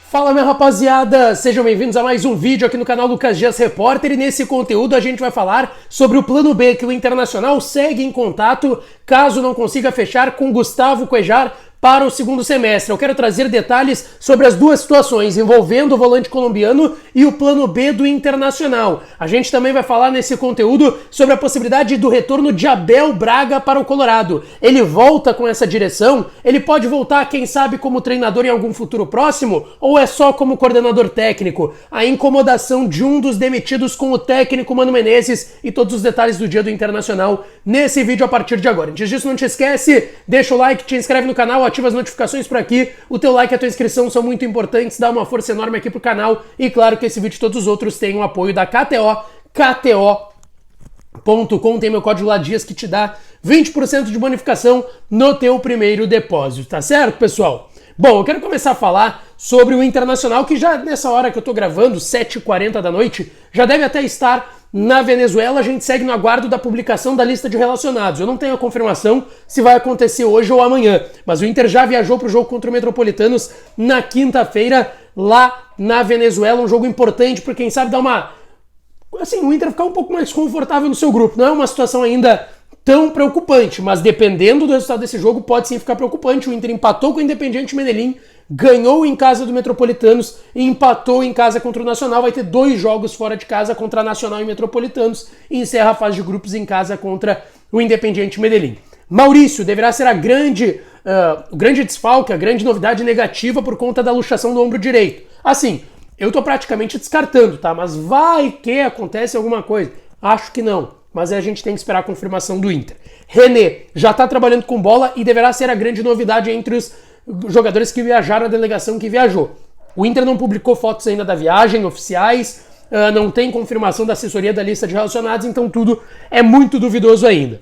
Fala, minha rapaziada! Sejam bem-vindos a mais um vídeo aqui no canal Lucas Dias Repórter, e nesse conteúdo a gente vai falar sobre o plano B que o Internacional segue em contato caso não consiga fechar com Gustavo Cuéllar para o segundo semestre. Eu quero trazer detalhes sobre as duas situações envolvendo o volante colombiano e o plano B do Internacional. A gente também vai falar nesse conteúdo sobre a possibilidade do retorno de Abel Braga para o Colorado. Ele volta com essa direção? Ele pode voltar, quem sabe, como treinador em algum futuro próximo? Ou é só como coordenador técnico? A incomodação de um dos demitidos com o técnico Mano Menezes e todos os detalhes do dia do Internacional nesse vídeo a partir de agora. Antes disso, não te esquece, deixa o like, te inscreve no canal, ativa as notificações por aqui. O teu like e a tua inscrição são muito importantes, dá uma força enorme aqui pro canal. E claro que esse vídeo e todos os outros têm o apoio da KTO. KTO.com tem meu código LADIAS que te dá 20% de bonificação no teu primeiro depósito, tá certo, pessoal? Bom, eu quero começar a falar sobre o Internacional, que já nessa hora que eu tô gravando, 7h40 da noite, já deve até estar na Venezuela. A gente segue no aguardo da publicação da lista de relacionados. Eu não tenho a confirmação se vai acontecer hoje ou amanhã, mas o Inter já viajou para o jogo contra o Metropolitanos na quinta-feira, lá na Venezuela. Um jogo importante para quem sabe dar uma... assim, o Inter ficar um pouco mais confortável no seu grupo. Não é uma situação ainda tão preocupante, mas dependendo do resultado desse jogo pode sim ficar preocupante. O Inter empatou com o Independiente Medellín, ganhou em casa do Metropolitanos e empatou em casa contra o Nacional. Vai ter 2 jogos fora de casa contra Nacional e Metropolitanos e encerra a fase de grupos em casa contra o Independiente Medellín. Maurício deverá ser o grande desfalque, a grande novidade negativa por conta da luxação do ombro direito. Assim, eu tô praticamente descartando, tá? Mas vai que acontece alguma coisa. Acho que não, mas a gente tem que esperar a confirmação do Inter. René já tá trabalhando com bola e deverá ser a grande novidade entre os jogadores que viajaram, a delegação que viajou. O Inter não publicou fotos ainda da viagem oficiais, não tem confirmação da assessoria da lista de relacionados, então tudo é muito duvidoso ainda.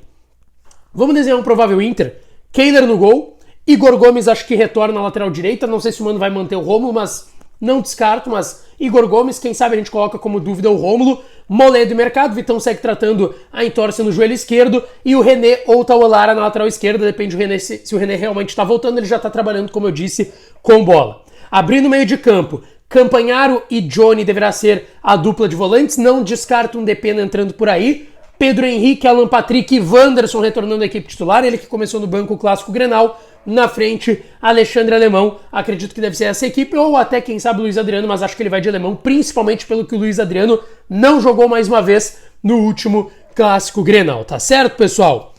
Vamos desenhar um provável Inter. Kehler no gol, Igor Gomes acho que retorna na lateral direita, não sei se o Mano vai manter o Rômulo, mas não descarto, mas Igor Gomes, quem sabe a gente coloca como dúvida o Rômulo. Moledo e Mercado, Vitão segue tratando a entorse no joelho esquerdo, e o René ou o Taulara na lateral esquerda, depende do René, se o René realmente está voltando, ele já está trabalhando, como eu disse, com bola. Abrindo o meio de campo, Campanharo e Johnny deverá ser a dupla de volantes, não descarto um Depena entrando por aí. Pedro Henrique, Alan Patrick e Wanderson retornando à equipe titular, ele que começou no banco clássico Grenal. Na frente, Alexandre Alemão, acredito que deve ser essa equipe, ou até, quem sabe, Luiz Adriano, mas acho que ele vai de Alemão, principalmente pelo que o Luiz Adriano não jogou mais uma vez no último clássico Grenal, tá certo, pessoal?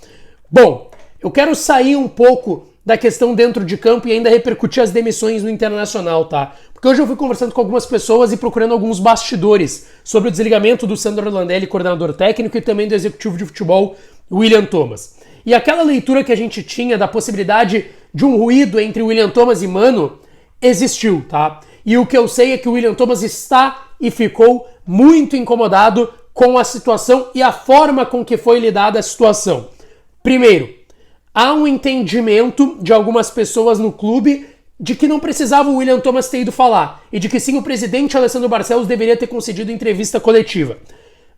Bom, eu quero sair um pouco da questão dentro de campo e ainda repercutir as demissões no Internacional, tá? Porque hoje eu fui conversando com algumas pessoas e procurando alguns bastidores sobre o desligamento do Sandro Landelli, coordenador técnico, e também do executivo de futebol, William Thomas. E aquela leitura que a gente tinha da possibilidade de um ruído entre William Thomas e Mano existiu, tá? E o que eu sei é que o William Thomas está e ficou muito incomodado com a situação e a forma com que foi lidada a situação. Primeiro, há um entendimento de algumas pessoas no clube de que não precisava o William Thomas ter ido falar e de que sim, o presidente Alessandro Barcelos deveria ter concedido entrevista coletiva.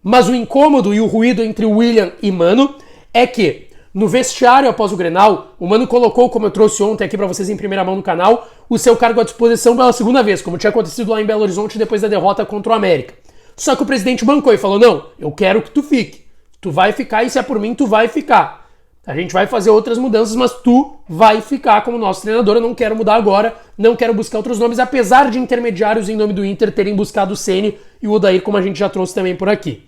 Mas o incômodo e o ruído entre o William e Mano é que no vestiário após o Grenal, o Mano colocou, como eu trouxe ontem aqui pra vocês em primeira mão no canal, o seu cargo à disposição pela segunda vez, como tinha acontecido lá em Belo Horizonte depois da derrota contra o América. Só que o presidente bancou e falou, não, eu quero que tu fique. Tu vai ficar e se é por mim, tu vai ficar. A gente vai fazer outras mudanças, mas tu vai ficar como nosso treinador. Eu não quero mudar agora, não quero buscar outros nomes, apesar de intermediários em nome do Inter terem buscado o Ceni e o Odair, como a gente já trouxe também por aqui.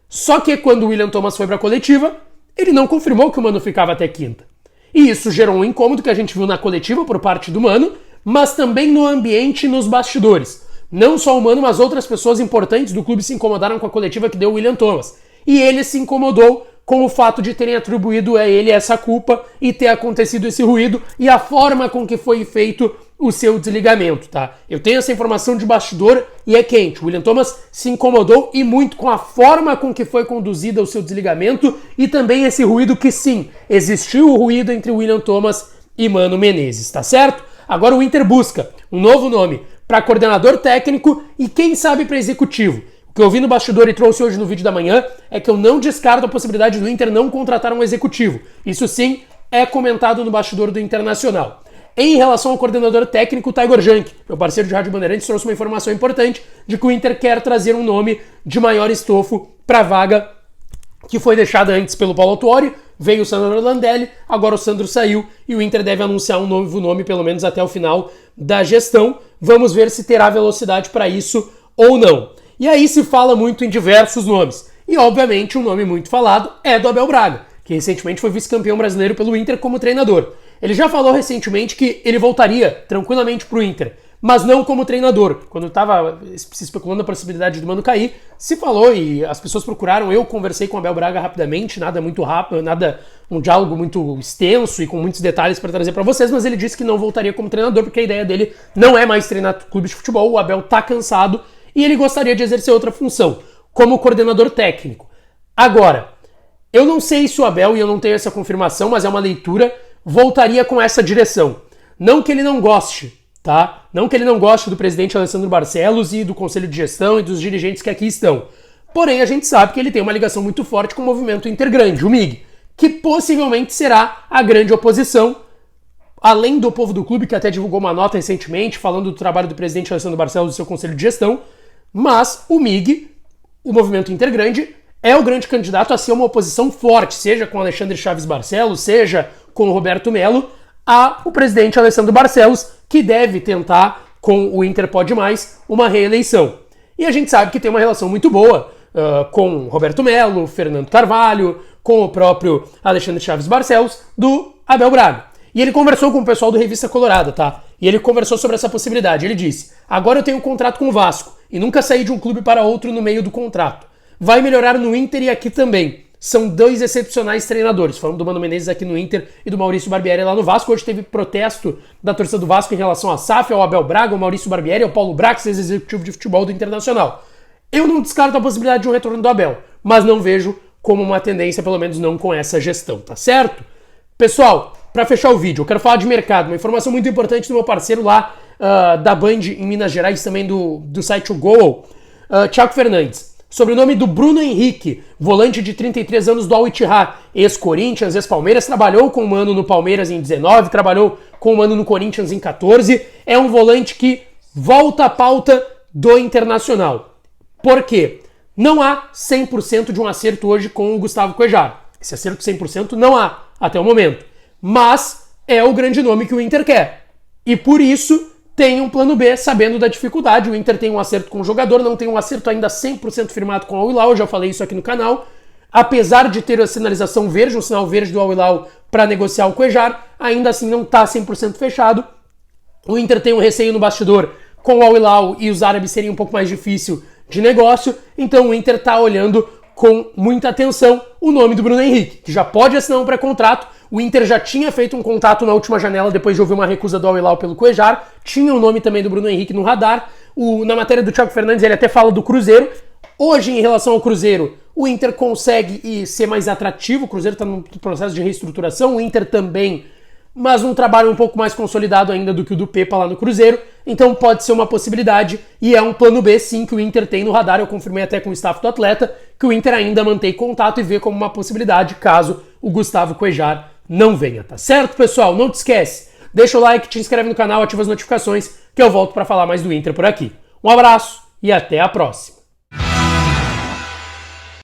Só que quando o William Thomas foi pra coletiva, ele não confirmou que o Mano ficava até quinta. E isso gerou um incômodo que a gente viu na coletiva por parte do Mano, mas também no ambiente e nos bastidores. Não só o Mano, mas outras pessoas importantes do clube se incomodaram com a coletiva que deu o William Thomas. E ele se incomodou com o fato de terem atribuído a ele essa culpa e ter acontecido esse ruído e a forma com que foi feito o seu desligamento, tá? Eu tenho essa informação de bastidor e é quente. O William Thomas se incomodou e muito com a forma com que foi conduzida o seu desligamento e também esse ruído que sim, existiu o ruído entre o William Thomas e Mano Menezes, tá certo? Agora o Inter busca um novo nome para coordenador técnico e quem sabe para executivo. O que eu vi no bastidor e trouxe hoje no vídeo da manhã é que eu não descarto a possibilidade do Inter não contratar um executivo. Isso sim é comentado no bastidor do Internacional. Em relação ao coordenador técnico, Taigor Jank, meu parceiro de Rádio Bandeirantes, trouxe uma informação importante de que o Inter quer trazer um nome de maior estofo para a vaga que foi deixada antes pelo Paulo Autuori. Veio o Sandro Landelli, agora o Sandro saiu e o Inter deve anunciar um novo nome, pelo menos até o final da gestão. Vamos ver se terá velocidade para isso ou não. E aí se fala muito em diversos nomes. E, obviamente, um nome muito falado é do Abel Braga, que recentemente foi vice-campeão brasileiro pelo Inter como treinador. Ele já falou recentemente que ele voltaria tranquilamente pro Inter, mas não como treinador. Quando estava se especulando a possibilidade do Mano cair, se falou e as pessoas procuraram. Eu conversei com o Abel Braga rapidamente, nada muito rápido, um diálogo muito extenso e com muitos detalhes para trazer para vocês, mas ele disse que não voltaria como treinador porque a ideia dele não é mais treinar clubes de futebol. O Abel tá cansado e ele gostaria de exercer outra função, como coordenador técnico. Agora, eu não sei se o Abel, e eu não tenho essa confirmação, mas é uma leitura, voltaria com essa direção. Não que ele não goste, tá? Não que ele não goste do presidente Alessandro Barcelos e do conselho de gestão e dos dirigentes que aqui estão. Porém, a gente sabe que ele tem uma ligação muito forte com o movimento Intergrande, o MIG, que possivelmente será a grande oposição, além do povo do clube, que até divulgou uma nota recentemente falando do trabalho do presidente Alessandro Barcelos e do seu conselho de gestão, mas o MIG, o movimento Intergrande, é o grande candidato a ser uma oposição forte, seja com Alexandre Chaves Barcelos, seja com o Roberto Melo, ao presidente Alessandro Barcelos, que deve tentar, com o Inter Pode Mais, uma reeleição. E a gente sabe que tem uma relação muito boa com Roberto Melo, Fernando Carvalho, com o próprio Alexandre Chaves Barcelos, do Abel Braga. E ele conversou com o pessoal do Revista Colorada, tá? E ele conversou sobre essa possibilidade. Ele disse: agora eu tenho um contrato com o Vasco e nunca saí de um clube para outro no meio do contrato. Vai melhorar no Inter e aqui também. São dois excepcionais treinadores. Falando do Mano Menezes aqui no Inter e do Maurício Barbieri lá no Vasco. Hoje teve protesto da torcida do Vasco em relação a SAF, ao Abel Braga, ao Maurício Barbieri, ao Paulo Brax, ex-executivo de futebol do Internacional. Eu não descarto a possibilidade de um retorno do Abel, mas não vejo como uma tendência, pelo menos não com essa gestão, tá certo? Pessoal, para fechar o vídeo, eu quero falar de mercado. Uma informação muito importante do meu parceiro lá da Band em Minas Gerais, também do site O Goal, Thiago Fernandes. Sobre o nome do Bruno Henrique, volante de 33 anos do Al Ittihad, ex-Corinthians, ex-Palmeiras, trabalhou com o Mano no Palmeiras em 19, trabalhou com o Mano no Corinthians em 14, é um volante que volta à pauta do Internacional. Por quê? Não há 100% de um acerto hoje com o Gustavo Cuejar. Esse acerto 100% não há, até o momento. Mas é o grande nome que o Inter quer. E por isso tem um plano B, sabendo da dificuldade. O Inter tem um acerto com o jogador, não tem um acerto ainda 100% firmado com o Al Hilal, eu já falei isso aqui no canal. Apesar de ter a sinalização verde, um sinal verde do Al Hilal para negociar o Cuejar, ainda assim não está 100% fechado. O Inter tem um receio no bastidor com o Al Hilal e os árabes seria um pouco mais difícil de negócio, então o Inter está olhando com muita atenção o nome do Bruno Henrique, que já pode assinar um pré-contrato. O Inter já tinha feito um contato na última janela depois de ouvir uma recusa do Al Hilal pelo Cuejar. Tinha o nome também do Bruno Henrique no radar. Na matéria do Thiago Fernandes ele até fala do Cruzeiro. Hoje, em relação ao Cruzeiro, o Inter consegue ser mais atrativo. O Cruzeiro está num processo de reestruturação, o Inter também, mas um trabalho um pouco mais consolidado ainda do que o do Pepa lá no Cruzeiro. Então pode ser uma possibilidade e é um plano B sim que o Inter tem no radar. Eu confirmei até com o staff do atleta que o Inter ainda mantém contato e vê como uma possibilidade caso o Gustavo Cuejar não venha, tá certo, pessoal? Não te esquece, deixa o like, te inscreve no canal, ativa as notificações que eu volto para falar mais do Inter por aqui. Um abraço e até a próxima.